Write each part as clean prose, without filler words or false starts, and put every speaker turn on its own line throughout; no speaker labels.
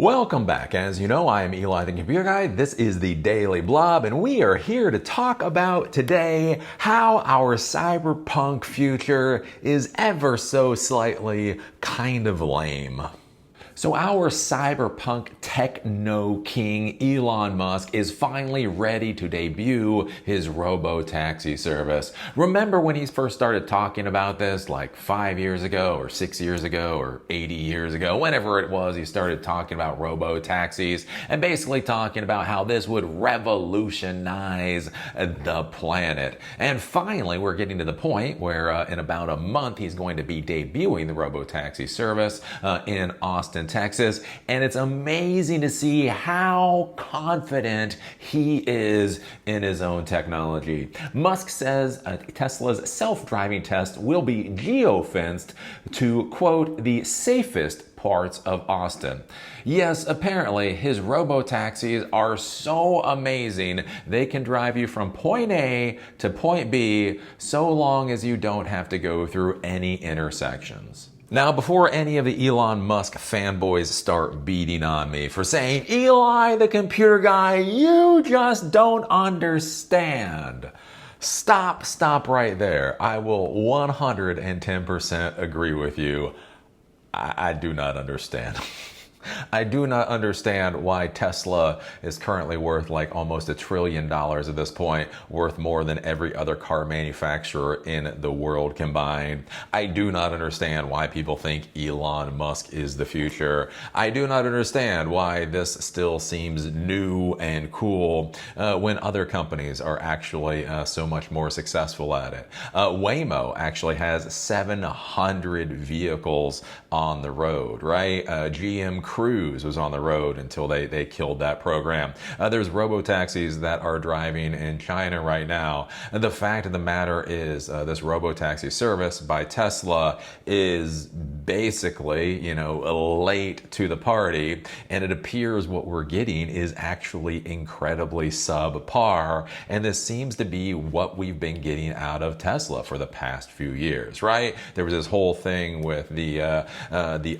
Welcome back. As you know, I am Eli the Computer Guy. This is the Daily Blob, and we are here to talk about today how our cyberpunk future is ever so slightly kind of lame. So our cyberpunk techno king Elon Musk is finally ready to debut his Robotaxi service. Remember when he first started talking about this like 5 years ago or 6 years ago or 80 years ago, whenever it was, he started talking about Robotaxis and basically talking about how this would revolutionize the planet. And finally, we're getting to the point where in about a month, he's going to be debuting the Robotaxi service in Austin, Texas, and it's amazing to see how confident he is in his own technology. Musk says Tesla's self-driving test will be geofenced to, quote, the safest parts of Austin. Yes, apparently his robotaxis are so amazing they can drive you from point A to point B so long as you don't have to go through any intersections. Now, before any of the Elon Musk fanboys start beating on me for saying, Eli the Computer Guy, you just don't understand. Stop right there. I will 110% agree with you. I do not understand. I do not understand why Tesla is currently worth like almost $1 trillion at this point, worth more than every other car manufacturer in the world combined. I do not understand why people think Elon Musk is the future. I do not understand why this still seems new and cool when other companies are actually so much more successful at it. Waymo actually has 700 vehicles on the road, right? GM Cruise was on the road until they killed that program. There's robotaxis that are driving in China right now. And the fact of the matter is this robotaxi service by Tesla is basically, late to the party. And it appears what we're getting is actually incredibly subpar. And this seems to be what we've been getting out of Tesla for the past few years, right? There was this whole thing with the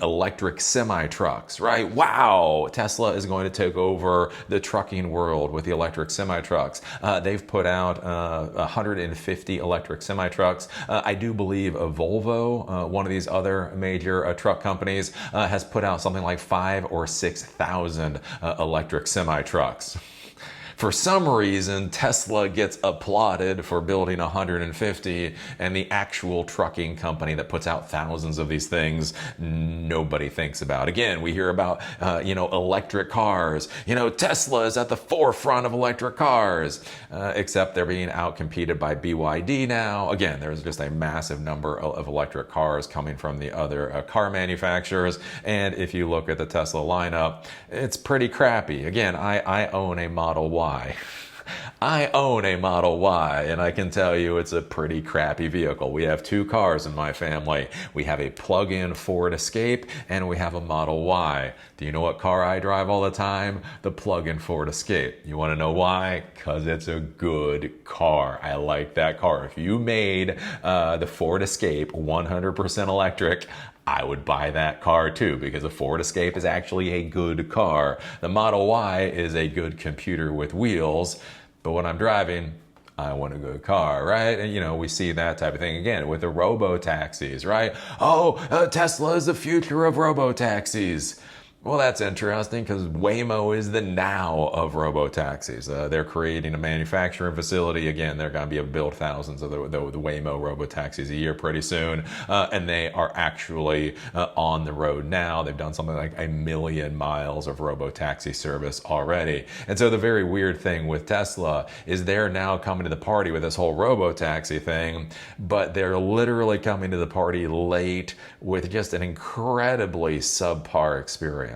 electric semi-trucks, right? Wow, Tesla is going to take over the trucking world with the electric semi-trucks. They've put out 150 electric semi-trucks. I do believe Volvo, one of these other major truck companies, has put out something like 5,000 or 6,000 electric semi-trucks. For some reason, Tesla gets applauded for building 150, and the actual trucking company that puts out thousands of these things, nobody thinks about. Again, we hear about, electric cars. Tesla is at the forefront of electric cars, except they're being outcompeted by BYD now. Again, there's just a massive number of electric cars coming from the other car manufacturers, and if you look at the Tesla lineup, it's pretty crappy. Again, I own a Model Y. I own a Model Y, and I can tell you it's a pretty crappy vehicle. We have two cars in my family. We have a plug-in Ford Escape, and we have a Model Y. Do you know what car I drive all the time? The plug-in Ford Escape. You want to know why? Because it's a good car. I like that car. If you made the Ford Escape 100% electric, I would buy that car too, because the Ford Escape is actually a good car. The Model Y is a good computer with wheels, but when I'm driving, I want a good car, right? And we see that type of thing again with the robotaxis, right? Tesla is the future of robotaxis. Well, that's interesting because Waymo is the now of robotaxis. They're creating a manufacturing facility. Again, they're going to be able to build thousands of the Waymo robotaxis a year pretty soon. And they are actually on the road now. They've done something like 1 million miles of robotaxi service already. And so the very weird thing with Tesla is they're now coming to the party with this whole robotaxi thing, but they're literally coming to the party late with just an incredibly subpar experience.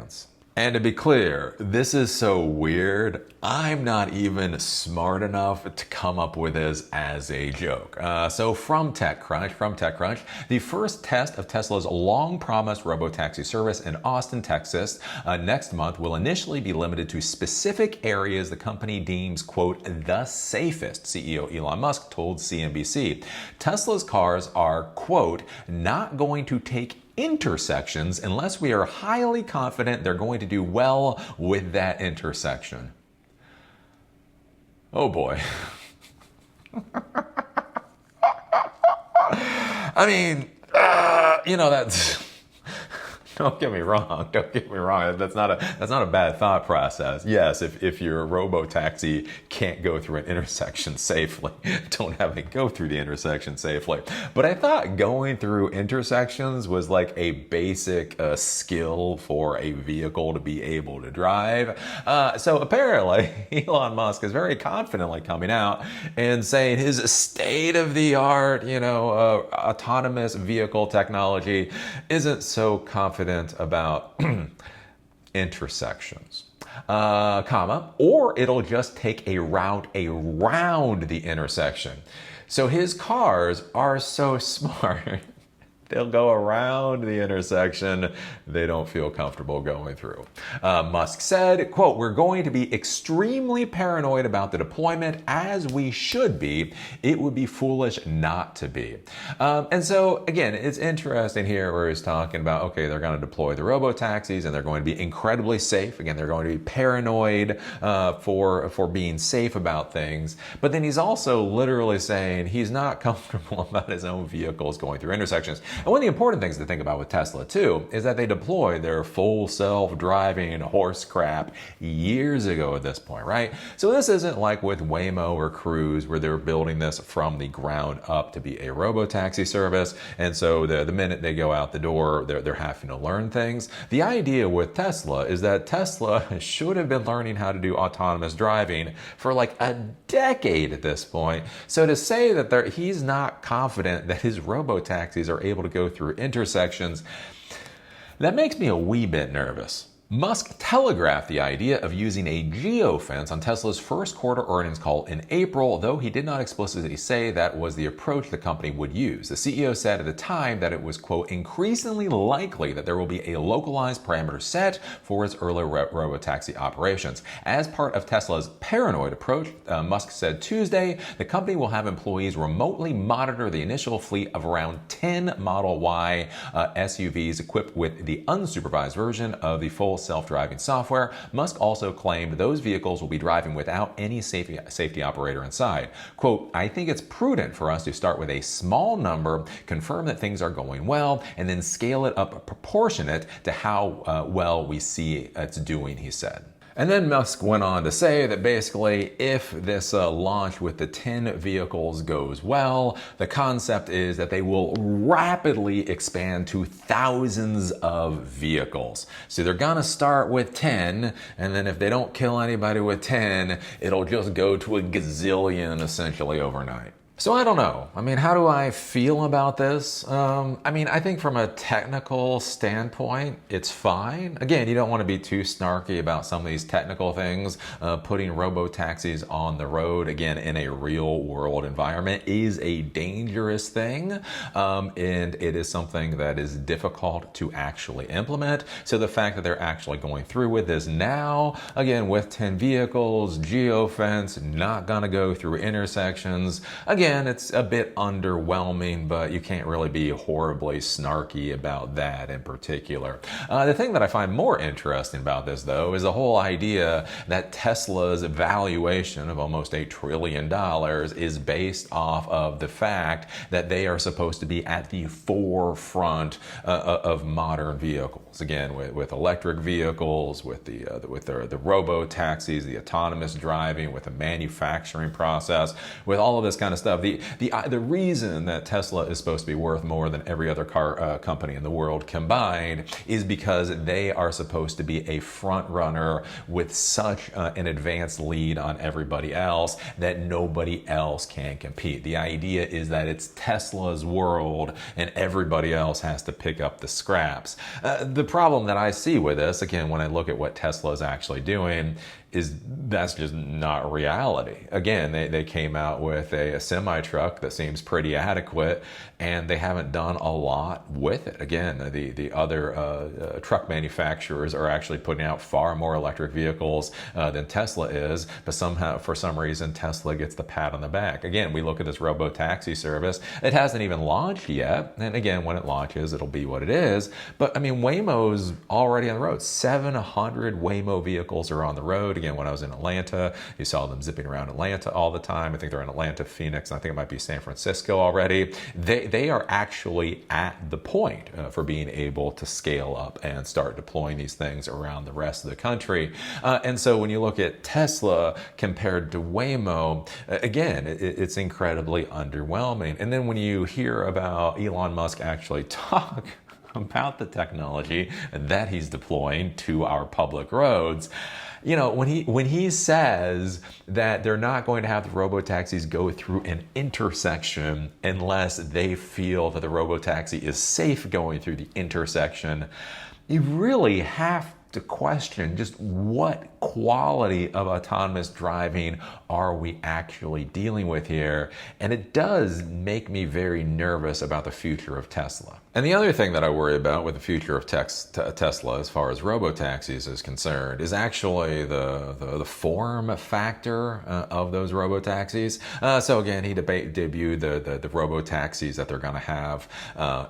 And to be clear, this is so weird, I'm not even smart enough to come up with this as a joke. So from TechCrunch, the first test of Tesla's long-promised robotaxi service in Austin, Texas, next month will initially be limited to specific areas the company deems, quote, the safest, CEO Elon Musk told CNBC. Tesla's cars are, quote, not going to take intersections unless we are highly confident they're going to do well with that intersection. Oh boy. I mean, that's... Don't get me wrong. Don't get me wrong. That's not a bad thought process. Yes, if your Robotaxi can't go through an intersection safely, don't have it go through the intersection safely. But I thought going through intersections was like a basic skill for a vehicle to be able to drive. So apparently, Elon Musk is very confidently coming out and saying his state-of-the-art, autonomous vehicle technology isn't so confident about intersections, or it'll just take a route around the intersection. So his cars are so smart. They'll go around the intersection they don't feel comfortable going through. Musk said, quote, "We're going to be extremely paranoid about the deployment, as we should be. It would be foolish not to be." And so, again, it's interesting here where he's talking about, okay, they're going to deploy the robotaxis and they're going to be incredibly safe. Again, they're going to be paranoid for being safe about things. But then he's also literally saying he's not comfortable about his own vehicles going through intersections. And one of the important things to think about with Tesla, too, is that they deployed their full self-driving horse crap years ago at this point, right? So this isn't like with Waymo or Cruise, where they're building this from the ground up to be a robotaxi service. And so the minute they go out the door, they're having to learn things. The idea with Tesla is that Tesla should have been learning how to do autonomous driving for like a decade at this point. So to say that he's not confident that his robotaxis are able to go through intersections, that makes me a wee bit nervous. Musk telegraphed the idea of using a geofence on Tesla's first quarter earnings call in April, though he did not explicitly say that was the approach the company would use. The CEO said at the time that it was, quote, increasingly likely that there will be a localized parameter set for its early robotaxi operations. As part of Tesla's paranoid approach, Musk said Tuesday, the company will have employees remotely monitor the initial fleet of around 10 Model Y SUVs equipped with the unsupervised version of the full self-driving software. Musk also claimed those vehicles will be driving without any safety operator inside. Quote, "I think it's prudent for us to start with a small number, confirm that things are going well, and then scale it up proportionate to how well we see it's doing," he said. And then Musk went on to say that basically if this launch with the 10 vehicles goes well, the concept is that they will rapidly expand to thousands of vehicles. So they're gonna start with 10, and then if they don't kill anybody with 10, it'll just go to a gazillion essentially overnight. So I don't know. I mean, how do I feel about this? I think from a technical standpoint, it's fine. Again, you don't want to be too snarky about some of these technical things. Putting robo-taxis on the road, again, in a real world environment is a dangerous thing. And it is something that is difficult to actually implement. So the fact that they're actually going through with this now, again, with 10 vehicles, geofence, not gonna go through intersections, again, it's a bit underwhelming, but you can't really be horribly snarky about that in particular. The thing that I find more interesting about this, though, is the whole idea that Tesla's valuation of almost $8 trillion is based off of the fact that they are supposed to be at the forefront of modern vehicles. Again, with electric vehicles, with the robo-taxis, the autonomous driving, with the manufacturing process, with all of this kind of stuff. The reason that Tesla is supposed to be worth more than every other car company in the world combined is because they are supposed to be a front runner with such an advanced lead on everybody else that nobody else can compete. The idea is that it's Tesla's world and everybody else has to pick up the scraps. The problem that I see with this, again, when I look at what Tesla is actually doing, that's just not reality. Again, they came out with a semi-truck that seems pretty adequate, and they haven't done a lot with it. Again, the other truck manufacturers are actually putting out far more electric vehicles than Tesla is, but somehow, for some reason, Tesla gets the pat on the back. Again, we look at this Robotaxi service. It hasn't even launched yet, and again, when it launches, it'll be what it is. But I mean, Waymo's already on the road. 700 Waymo vehicles are on the road. Again, when I was in Atlanta, you saw them zipping around Atlanta all the time. I think they're in Atlanta, Phoenix, and I think it might be San Francisco already. They are actually at the point for being able to scale up and start deploying these things around the rest of the country. And so when you look at Tesla compared to Waymo, again, it's incredibly underwhelming. And then when you hear about Elon Musk actually talk about the technology that he's deploying to our public roads, you know, when he says that they're not going to have the robotaxis go through an intersection unless they feel that the robotaxi is safe going through the intersection, you really have to question just what quality of autonomous driving are we actually dealing with here. And it does make me very nervous about the future of Tesla. And the other thing that I worry about with the future of Tesla as far as robotaxis is concerned is actually the form factor of those robotaxis. So again, he debuted the robotaxis that they're going to have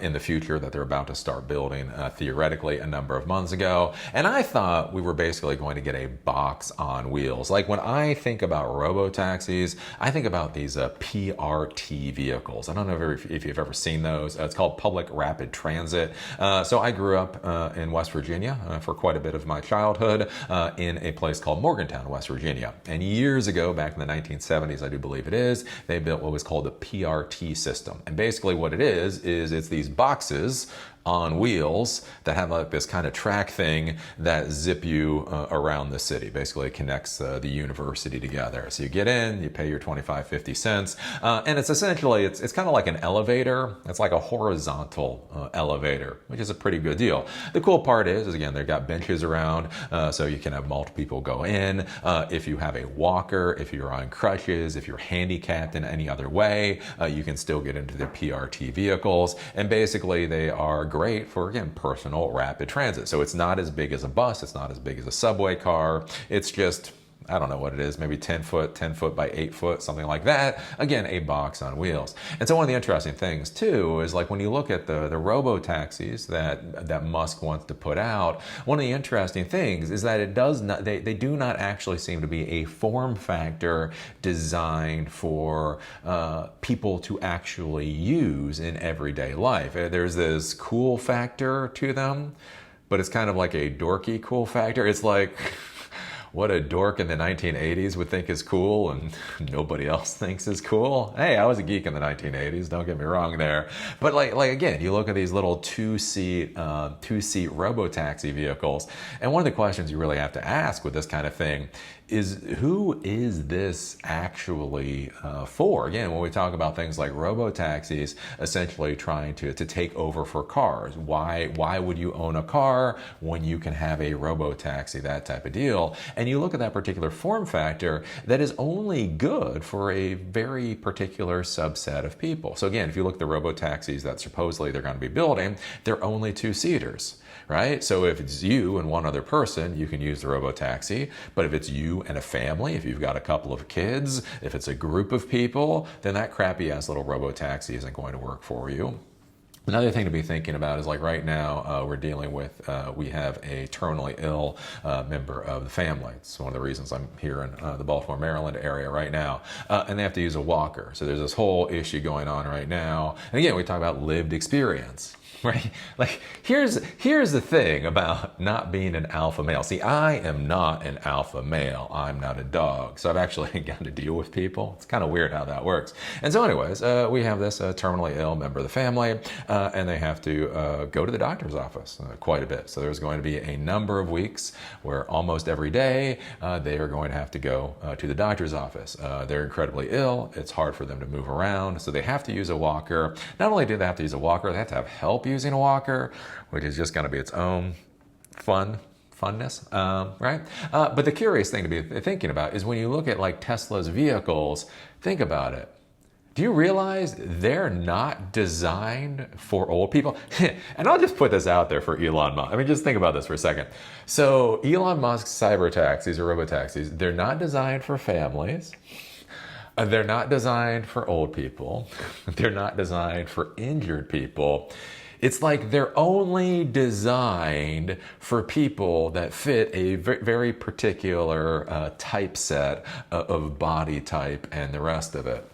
in the future that they're about to start building theoretically a number of months ago. And I thought we were basically going to get a box on wheels. Like when I think about robotaxis, I think about these PRT vehicles. I don't know if you've ever seen those. It's called Public Rapid Transit. So I grew up in West Virginia for quite a bit of my childhood in a place called Morgantown, West Virginia. And years ago, back in the 1970s, I do believe it is, they built what was called a PRT system. And basically what it is it's these boxes on wheels that have like this kind of track thing that zip you around the city. Basically it connects the university together. So you get in, you pay your 25, 50 cents, and it's essentially, it's kind of like an elevator. It's like a horizontal elevator, which is a pretty good deal. The cool part is again, they've got benches around, so you can have multiple people go in. If you have a walker, if you're on crutches, if you're handicapped in any other way, you can still get into the PRT vehicles. And basically they are great for, again, personal rapid transit. So it's not as big as a bus. It's not as big as a subway car. It's just, I don't know what it is, maybe 10 foot by 8 foot, something like that. Again, a box on wheels. And so one of the interesting things too is like when you look at the robo-taxis that Musk wants to put out, one of the interesting things is that it does not, they do not actually seem to be a form factor designed for people to actually use in everyday life. There's this cool factor to them, but it's kind of like a dorky cool factor. It's like, what a dork in the 1980s would think is cool and nobody else thinks is cool. Hey, I was a geek in the 1980s, don't get me wrong there. But like again, you look at these little two-seat robotaxi vehicles, and one of the questions you really have to ask with this kind of thing is, who is this actually for? Again, when we talk about things like robotaxis essentially trying to take over for cars, why would you own a car when you can have a robotaxi, that type of deal? And you look at that particular form factor, that is only good for a very particular subset of people. So again, if you look at the robotaxis that supposedly they're going to be building, they're only two-seaters. Right? So if it's you and one other person, you can use the robotaxi. But if it's you and a family, if you've got a couple of kids, if it's a group of people, then that crappy ass little robotaxi isn't going to work for you. Another thing to be thinking about is like right now we're dealing with, we have a terminally ill member of the family. It's one of the reasons I'm here in the Baltimore, Maryland area right now. And they have to use a walker. So there's this whole issue going on right now. And again, we talk about lived experience. Right? Like, here's the thing about not being an alpha male. See, I am not an alpha male. I'm not a dog. So I've actually got to deal with people. It's kind of weird how that works. And so anyways, we have this terminally ill member of the family, and they have to go to the doctor's office quite a bit. So there's going to be a number of weeks where almost every day they are going to have to go to the doctor's office. They're incredibly ill. It's hard for them to move around. So they have to use a walker. Not only do they have to use a walker, they have to have help using a walker, which is just going to be its own fun funness, right? But the curious thing to be thinking about is when you look at like Tesla's vehicles, think about it. Do you realize they're not designed for old people? And I'll just put this out there for Elon Musk. I mean, just think about this for a second. So Elon Musk's cyber taxis or robotaxis, they're not designed for families. They're not designed for old people. They're not designed for injured people. It's like they're only designed for people that fit a very particular typeset of body type and the rest of it.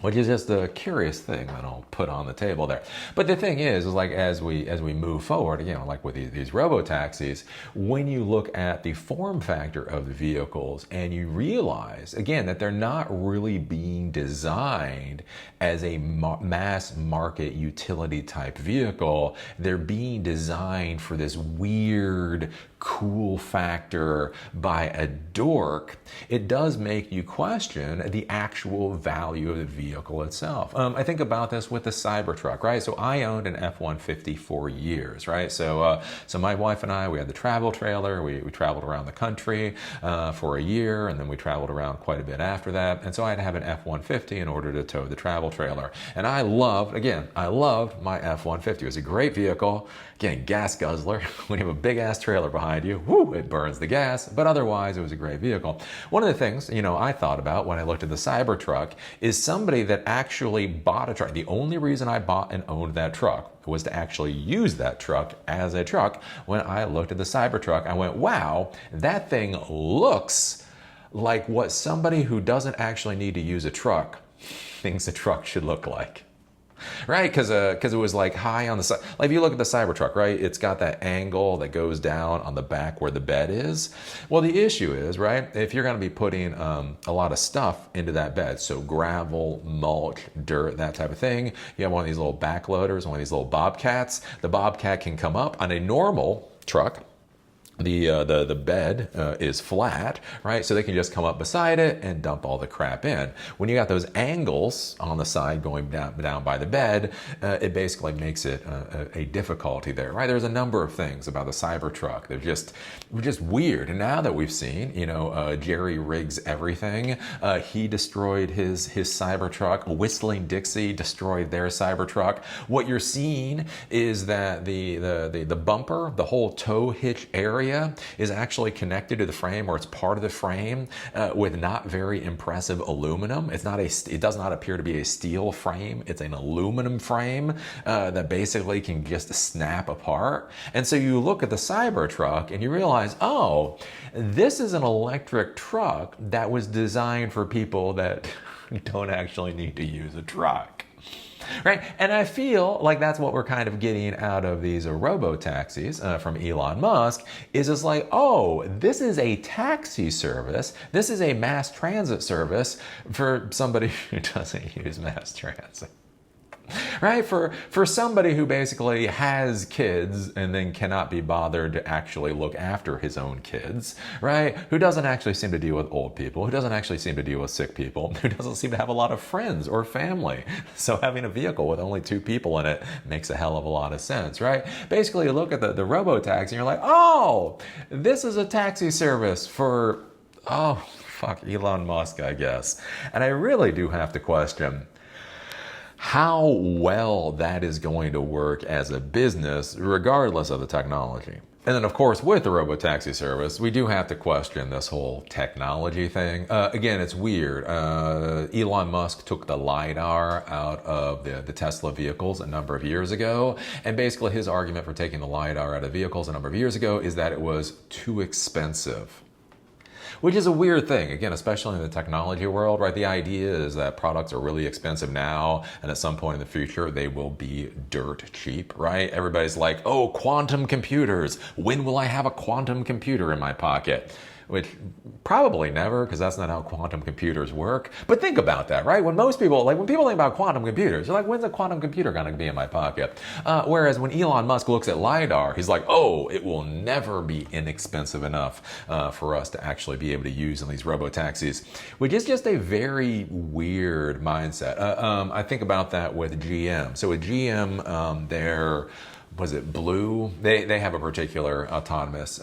Which is just a curious thing that I'll put on the table there. But the thing is like as we move forward, again, like with these robotaxis, when you look at the form factor of the vehicles and you realize, again, that they're not really being designed as a mass market utility type vehicle, they're being designed for this weird cool factor by a dork, it does make you question the actual value of the vehicle itself. I think about this with the Cybertruck, right? So I owned an F-150 for years, right? So my wife and I, we had the travel trailer. We traveled around the country for a year, and then we traveled around quite a bit after that. And so I had to have an F-150 in order to tow the travel trailer. And I loved my F-150. It was a great vehicle. Again, gas guzzler. When you have a big ass trailer behind you, whoo, it burns the gas. But otherwise, it was a great vehicle. One of the things, I thought about when I looked at the Cybertruck is somebody that actually bought a truck. The only reason I bought and owned that truck was to actually use that truck as a truck. When I looked at the Cybertruck, I went, wow, that thing looks like what somebody who doesn't actually need to use a truck thinks a truck should look like. Right, because it was like high on the side. Like if you look at the Cybertruck, right, it's got that angle that goes down on the back where the bed is. Well, the issue is, right, if you're going to be putting a lot of stuff into that bed, so gravel, mulch, dirt, that type of thing, you have one of these little backloaders, one of these little bobcats. The bobcat can come up on a normal truck. The bed is flat, right? So they can just come up beside it and dump all the crap in. When you got those angles on the side going down by the bed, it basically makes it a difficulty there, right? There's a number of things about the Cybertruck. They're just weird. And now that we've seen, Jerry Riggs everything, he destroyed his Cybertruck. Whistling Dixie destroyed their Cybertruck. What you're seeing is that the bumper, the whole tow hitch area, is actually connected to the frame, or it's part of the frame with not very impressive aluminum. It does not appear to be a steel frame. It's an aluminum frame that basically can just snap apart. And so you look at the Cybertruck and you realize, oh, this is an electric truck that was designed for people that don't actually need to use a truck. Right? And I feel like that's what we're kind of getting out of these robo-taxis from Elon Musk is it's like, oh, this is a taxi service. This is a mass transit service for somebody who doesn't use mass transit. Right? For somebody who basically has kids and then cannot be bothered to actually look after his own kids, right? Who doesn't actually seem to deal with old people, who doesn't actually seem to deal with sick people, who doesn't seem to have a lot of friends or family. So having a vehicle with only 2 people in it makes a hell of a lot of sense, right? Basically, you look at the robo-taxi and you're like, oh, this is a taxi service for, Elon Musk, I guess. And I really do have to question how well that is going to work as a business, regardless of the technology. And then, of course, with the robotaxi service, we do have to question this whole technology thing. Again, it's weird. Elon Musk took the LiDAR out of the Tesla vehicles a number of years ago. And basically, his argument for taking the LiDAR out of vehicles a number of years ago is that it was too expensive. Which is a weird thing, again, especially in the technology world, right? The idea is that products are really expensive now, and at some point in the future, they will be dirt cheap, right? Everybody's like, oh, quantum computers. When will I have a quantum computer in my pocket? Which probably never, because that's not how quantum computers work. But think about that, right? When people think about quantum computers, they're like, when's a quantum computer going to be in my pocket? Whereas when Elon Musk looks at LiDAR, he's like, oh, it will never be inexpensive enough for us to actually be able to use in these robotaxis, which is just a very weird mindset. I think about that with GM. So with GM, was it Blue? They have a particular autonomous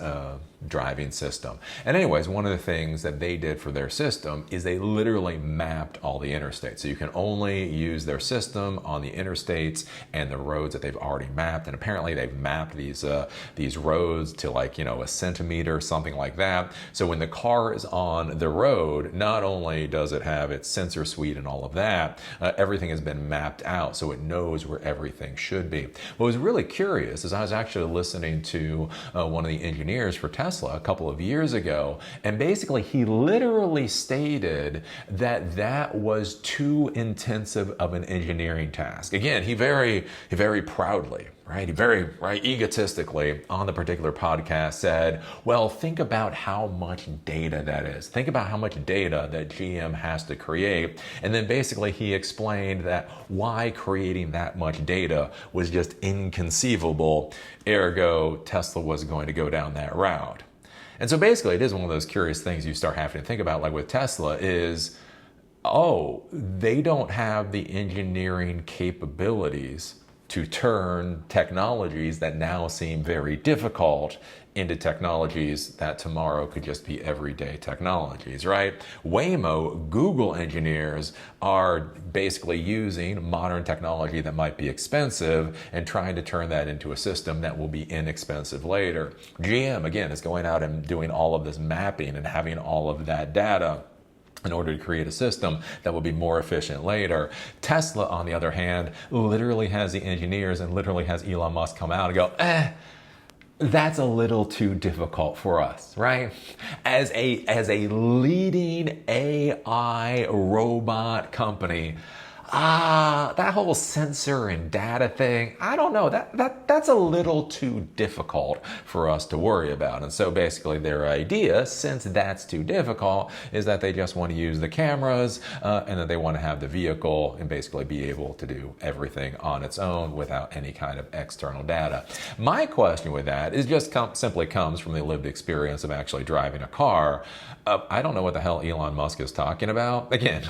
driving system. And anyways, one of the things that they did for their system is they literally mapped all the interstates. So you can only use their system on the interstates and the roads that they've already mapped. And apparently they've mapped these roads to like, a centimeter, something like that. So when the car is on the road, not only does it have its sensor suite and all of that, everything has been mapped out so it knows where everything should be. What was really curious is I was actually listening to one of the engineers for Tesla a couple of years ago, and basically he literally stated that that was too intensive of an engineering task. Again, he very proudly, right? He very egotistically on the particular podcast said, well, think about how much data that is. Think about how much data that GM has to create. And then basically he explained that why creating that much data was just inconceivable. Ergo, Tesla was going to go down that route. And so basically it is one of those curious things you start having to think about, like with Tesla is, they don't have the engineering capabilities to turn technologies that now seem very difficult into technologies that tomorrow could just be everyday technologies, right? Waymo, Google engineers are basically using modern technology that might be expensive and trying to turn that into a system that will be inexpensive later. GM, again, is going out and doing all of this mapping and having all of that data in order to create a system that will be more efficient later. Tesla, on the other hand, literally has the engineers and literally has Elon Musk come out and go, that's a little too difficult for us, right? As a leading AI robot company, that whole sensor and data thing, I don't know, that's a little too difficult for us to worry about. And so basically their idea, since that's too difficult, is that they just want to use the cameras and that they want to have the vehicle and basically be able to do everything on its own without any kind of external data. My question with that is just simply comes from the lived experience of actually driving a car. I don't know what the hell Elon Musk is talking about. Again,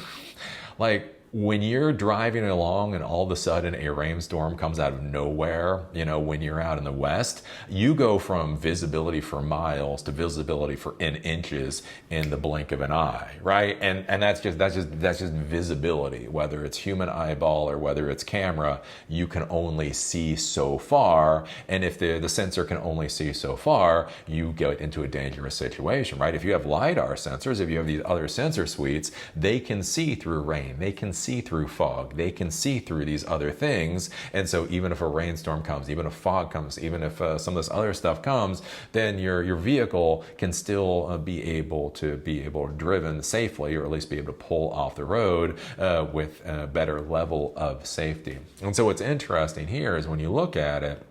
like, when you're driving along and all of a sudden a rainstorm comes out of nowhere, when you're out in the West, you go from visibility for miles to visibility in inches in the blink of an eye, right? And that's just visibility. Whether it's human eyeball or whether it's camera, you can only see so far. And if the sensor can only see so far, you get into a dangerous situation, right? If you have LiDAR sensors, if you have these other sensor suites, they can see through rain. They can see through fog. They can see through these other things. And so even if a rainstorm comes, even if fog comes, even if some of this other stuff comes, then your vehicle can still be able to driven safely, or at least be able to pull off the road with a better level of safety. And so what's interesting here is when you look at it,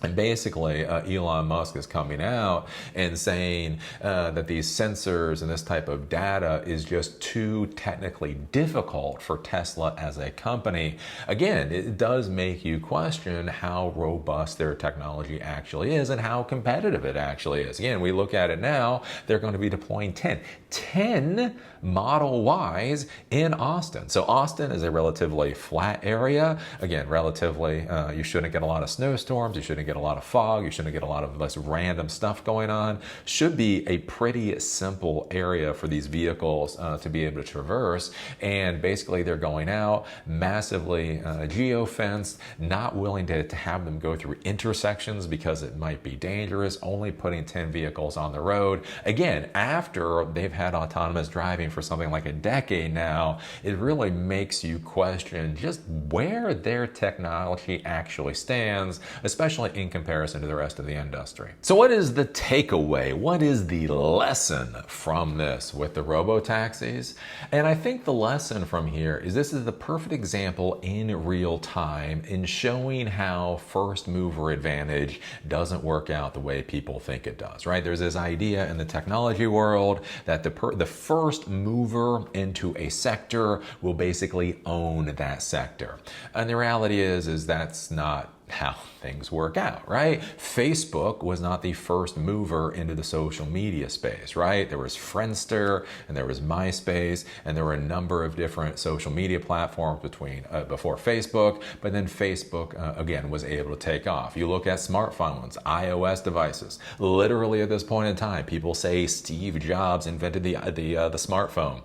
and basically, Elon Musk is coming out and saying that these sensors and this type of data is just too technically difficult for Tesla as a company. Again, it does make you question how robust their technology actually is and how competitive it actually is. Again, we look at it now, they're going to be deploying 10 Model Ys in Austin. So Austin is a relatively flat area. Again, relatively, you shouldn't get a lot of snowstorms. You shouldn't get a lot of fog. You shouldn't get a lot of less random stuff going on. Should be a pretty simple area for these vehicles to be able to traverse. And basically they're going out massively geo-fenced, not willing to have them go through intersections because it might be dangerous, only putting 10 vehicles on the road. Again, after they've had autonomous driving for something like a decade now, it really makes you question just where their technology actually stands, especially in comparison to the rest of the industry. So what is the takeaway? What is the lesson from this with the robotaxis? And I think the lesson from here is this is the perfect example in real time in showing how first mover advantage doesn't work out the way people think it does, right? There's this idea in the technology world that the first mover into a sector will basically own that sector. And the reality is that's not how things work out, right? Facebook was not the first mover into the social media space, right? There was Friendster and there was MySpace, and there were a number of different social media platforms before Facebook, but then Facebook again was able to take off. You look at smartphones, iOS devices. Literally at this point in time, people say Steve Jobs invented the smartphone,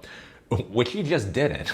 which he just didn't.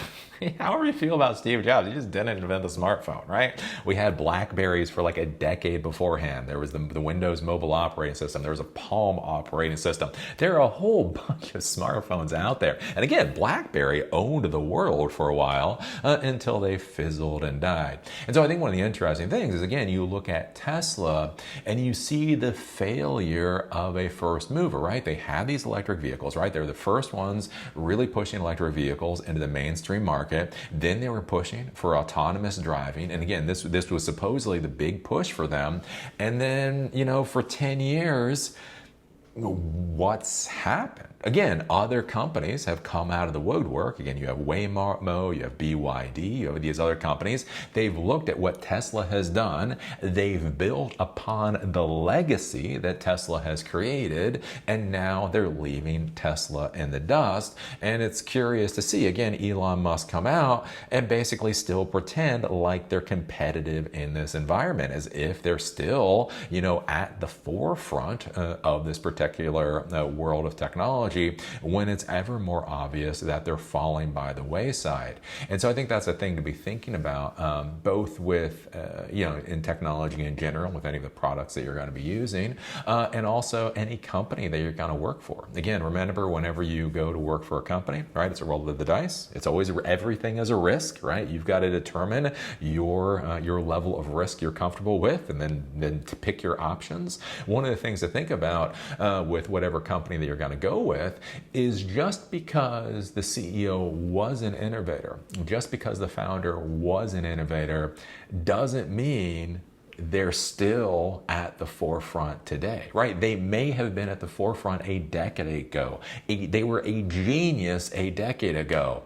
However you feel about Steve Jobs, he just didn't invent the smartphone, right? We had Blackberries for like a decade beforehand. There was the Windows mobile operating system. There was a Palm operating system. There are a whole bunch of smartphones out there. And again, BlackBerry owned the world for a while until they fizzled and died. And so I think one of the interesting things is, again, you look at Tesla and you see the failure of a first mover, right? They had these electric vehicles, right? They're the first ones really pushing electric vehicles into the mainstream market. Then they were pushing for autonomous driving. And again, this was supposedly the big push for them. And then, for 10 years, what's happened? Again, other companies have come out of the woodwork. Again, you have Waymo, you have BYD, you have these other companies. They've looked at what Tesla has done. They've built upon the legacy that Tesla has created, and now they're leaving Tesla in the dust. And it's curious to see, again, Elon Musk come out and basically still pretend like they're competitive in this environment, as if they're still, at the forefront of this particular world of technology, when it's ever more obvious that they're falling by the wayside. And so I think that's a thing to be thinking about, both with, in technology in general, with any of the products that you're going to be using, and also any company that you're going to work for. Again, remember, whenever you go to work for a company, right, it's a roll of the dice. It's always, everything is a risk, right? You've got to determine your level of risk you're comfortable with, and then to pick your options. One of the things to think about with whatever company that you're going to go with is, just because the CEO was an innovator, just because the founder was an innovator, doesn't mean they're still at the forefront today, right? They may have been at the forefront a decade ago. They were a genius a decade ago.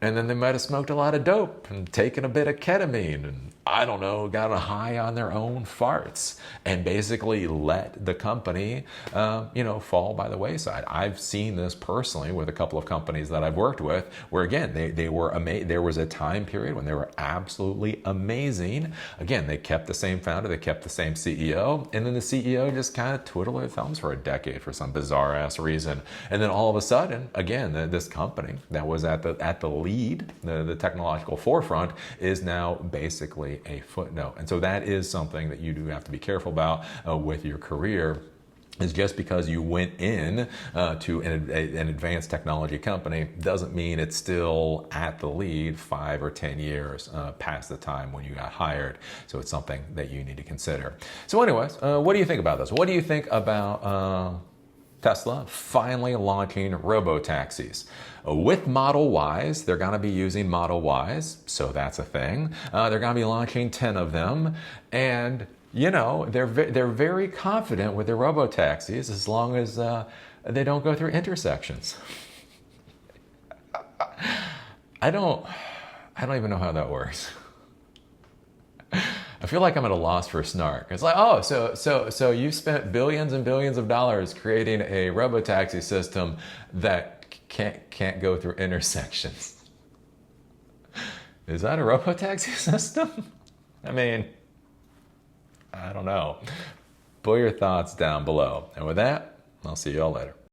And then they might have smoked a lot of dope and taken a bit of ketamine and, I don't know, got a high on their own farts and basically let the company, fall by the wayside. I've seen this personally with a couple of companies that I've worked with, where again, they were amazing. There was a time period when they were absolutely amazing. Again, they kept the same founder, they kept the same CEO, and then the CEO just kind of twiddled their thumbs for a decade for some bizarre ass reason. And then all of a sudden, again, this company that was at the lead, the technological forefront, is now basically a footnote. And so that is something that you do have to be careful about with your career. Is just because you went in to an advanced technology company doesn't mean it's still at the lead 5 or 10 years past the time when you got hired. So it's something that you need to consider. So anyways, what do you think about this? What do you think about Tesla finally launching Robotaxis? With Model Ys, they're going to be using Model Ys, so that's a thing. They're going to be launching 10 of them, and they're very confident with their robotaxis as long as they don't go through intersections. I don't even know how that works. I feel like I'm at a loss for a snark. It's like, oh, so you spent billions and billions of dollars creating a robotaxi system that can't go through intersections. Is that a robotaxi system? I mean, I don't know. Put your thoughts down below. And with that, I'll see you all later.